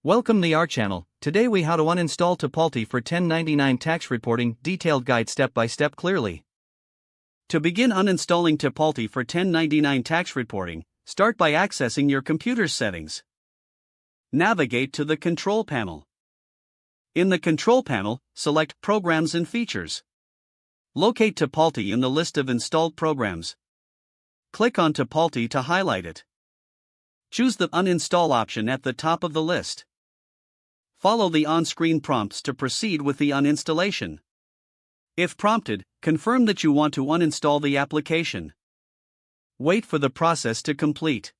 Welcome to our channel. Today we how to uninstall Tipalti for 1099 tax reporting, detailed guide step by step clearly. To begin uninstalling Tipalti for 1099 tax reporting, start by accessing your computer's settings. Navigate to the control panel. In the control panel, select Programs and Features. Locate Tipalti in the list of installed programs. Click on Tipalti to highlight it. Choose the Uninstall option at the top of the list. Follow the on-screen prompts to proceed with the uninstallation. If prompted, confirm that you want to uninstall the application. Wait for the process to complete.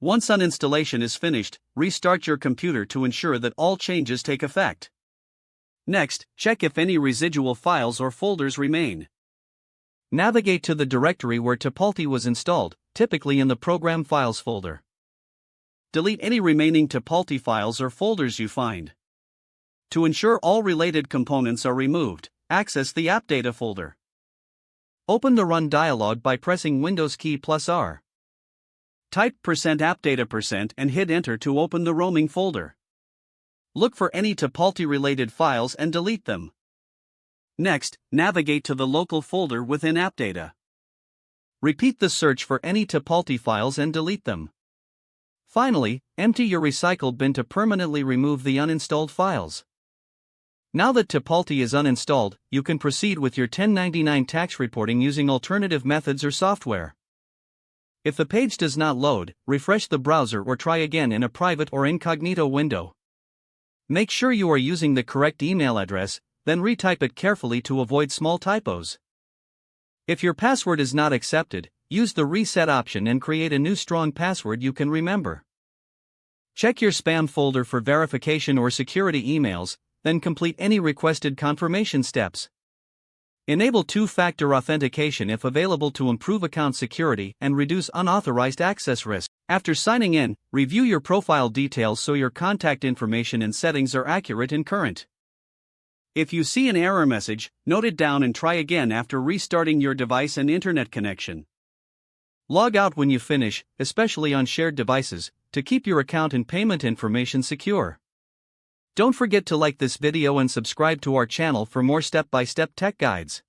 Once uninstallation is finished, restart your computer to ensure that all changes take effect. Next, check if any residual files or folders remain. Navigate to the directory where Tipalti was installed, typically in the Program Files folder. Delete any remaining Tipalti files or folders you find. To ensure all related components are removed, access the App Data folder. Open the Run dialog by pressing Windows key +R. Type %appdata% and hit Enter to open the roaming folder. Look for any Tipalti-related files and delete them. Next, navigate to the local folder within AppData. Repeat the search for any Tipalti files and delete them. Finally, empty your recycle bin to permanently remove the uninstalled files. Now that Tipalti is uninstalled, you can proceed with your 1099 tax reporting using alternative methods or software. If the page does not load, refresh the browser or try again in a private or incognito window. Make sure you are using the correct email address, then retype it carefully to avoid small typos. If your password is not accepted, use the reset option and create a new strong password you can remember. Check your spam folder for verification or security emails, then complete any requested confirmation steps. Enable two-factor authentication if available to improve account security and reduce unauthorized access risk. After signing in, review your profile details so your contact information and settings are accurate and current. If you see an error message, note it down and try again after restarting your device and internet connection. Log out when you finish, especially on shared devices, to keep your account and payment information secure. Don't forget to like this video and subscribe to our channel for more step-by-step tech guides.